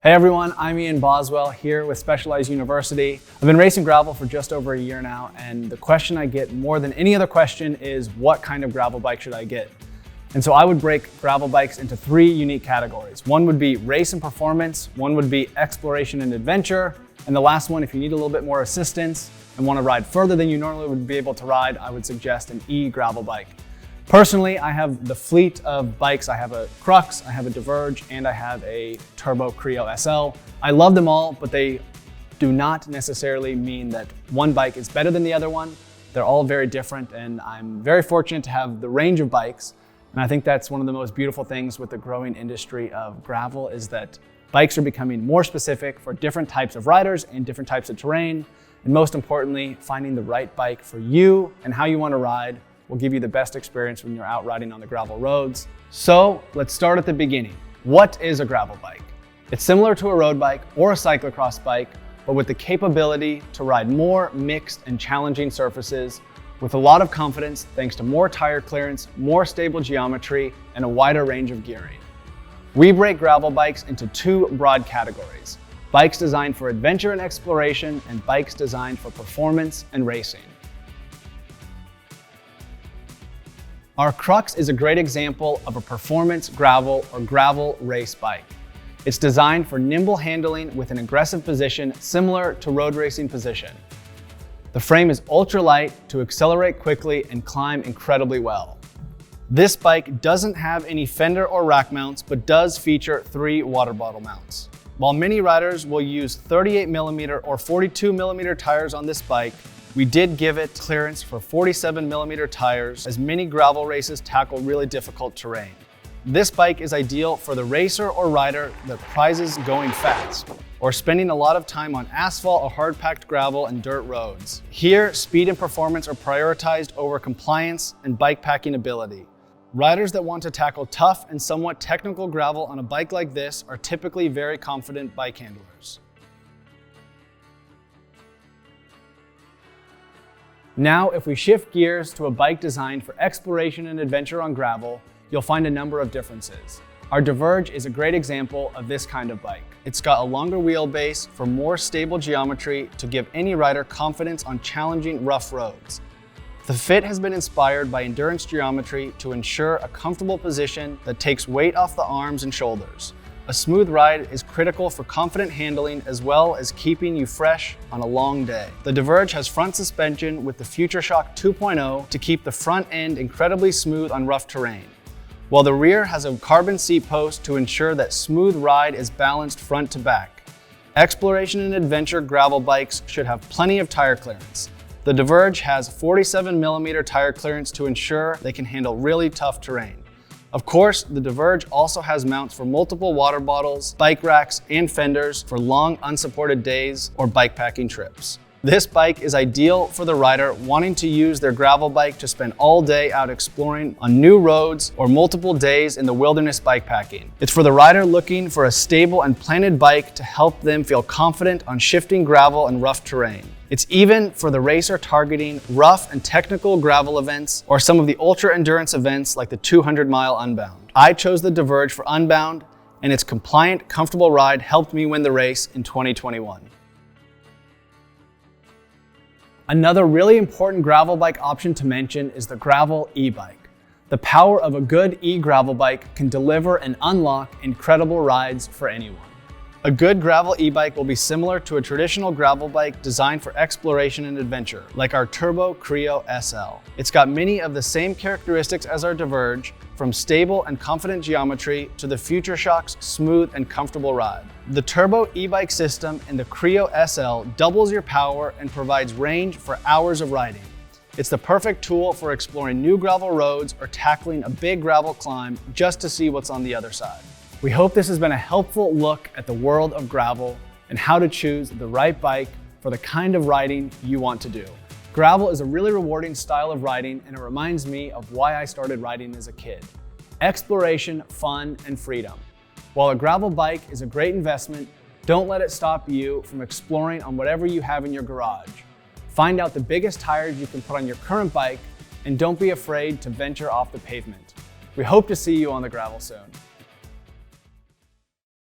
Hey everyone, I'm Ian Boswell here with Specialized University. I've been racing gravel for just over a year now, and the question I get more than any other question is what kind of gravel bike should I get? And so I would break gravel bikes into three unique categories. One would be race and performance, one would be exploration and adventure, and the last one, if you need a little bit more assistance and want to ride further than you normally would be able to ride, I would suggest an e-gravel bike. Personally, I have the fleet of bikes. I have a Crux, I have a Diverge, and I have a Turbo Creo SL. I love them all, but they do not necessarily mean that one bike is better than the other one. They're all very different, and I'm very fortunate to have the range of bikes. And I think that's one of the most beautiful things with the growing industry of gravel is that bikes are becoming more specific for different types of riders and different types of terrain. And most importantly, finding the right bike for you and how you want to ride will give you the best experience when you're out riding on the gravel roads. So let's start at the beginning. What is a gravel bike? It's similar to a road bike or a cyclocross bike, but with the capability to ride more mixed and challenging surfaces with a lot of confidence thanks to more tire clearance, more stable geometry, and a wider range of gearing. We break gravel bikes into two broad categories: bikes designed for adventure and exploration, and bikes designed for performance and racing. Our Crux is a great example of a performance gravel or gravel race bike. It's designed for nimble handling with an aggressive position similar to road racing position. The frame is ultra light to accelerate quickly and climb incredibly well. This bike doesn't have any fender or rack mounts, but does feature 3 water bottle mounts. While many riders will use 38mm or 42mm tires on this bike, we did give it clearance for 47mm tires, as many gravel races tackle really difficult terrain. This bike is ideal for the racer or rider that prizes going fast, or spending a lot of time on asphalt or hard-packed gravel and dirt roads. Here, speed and performance are prioritized over compliance and bike packing ability. Riders that want to tackle tough and somewhat technical gravel on a bike like this are typically very confident bike handlers. Now, if we shift gears to a bike designed for exploration and adventure on gravel, you'll find a number of differences. Our Diverge is a great example of this kind of bike. It's got a longer wheelbase for more stable geometry to give any rider confidence on challenging rough roads. The fit has been inspired by endurance geometry to ensure a comfortable position that takes weight off the arms and shoulders. A smooth ride is critical for confident handling as well as keeping you fresh on a long day. The Diverge has front suspension with the FutureShock 2.0 to keep the front end incredibly smooth on rough terrain, while the rear has a carbon seat post to ensure that smooth ride is balanced front to back. Exploration and adventure gravel bikes should have plenty of tire clearance. The Diverge has 47mm tire clearance to ensure they can handle really tough terrain. Of course, the Diverge also has mounts for multiple water bottles, bike racks, and fenders for long unsupported days or bikepacking trips. This bike is ideal for the rider wanting to use their gravel bike to spend all day out exploring on new roads or multiple days in the wilderness bikepacking. It's for the rider looking for a stable and planted bike to help them feel confident on shifting gravel and rough terrain. It's even for the racer targeting rough and technical gravel events or some of the ultra endurance events like the 200-mile Unbound. I chose the Diverge for Unbound, and its compliant, comfortable ride helped me win the race in 2021. Another really important gravel bike option to mention is the gravel e-bike. The power of a good e-gravel bike can deliver and unlock incredible rides for anyone. A good gravel e-bike will be similar to a traditional gravel bike designed for exploration and adventure, like our Turbo Creo SL. It's got many of the same characteristics as our Diverge, from stable and confident geometry to the FutureShock's smooth and comfortable ride. The Turbo e-bike system in the Creo SL doubles your power and provides range for hours of riding. It's the perfect tool for exploring new gravel roads or tackling a big gravel climb just to see what's on the other side. We hope this has been a helpful look at the world of gravel and how to choose the right bike for the kind of riding you want to do. Gravel is a really rewarding style of riding, and it reminds me of why I started riding as a kid. Exploration, fun, and freedom. While a gravel bike is a great investment, don't let it stop you from exploring on whatever you have in your garage. Find out the biggest tires you can put on your current bike, and don't be afraid to venture off the pavement. We hope to see you on the gravel soon.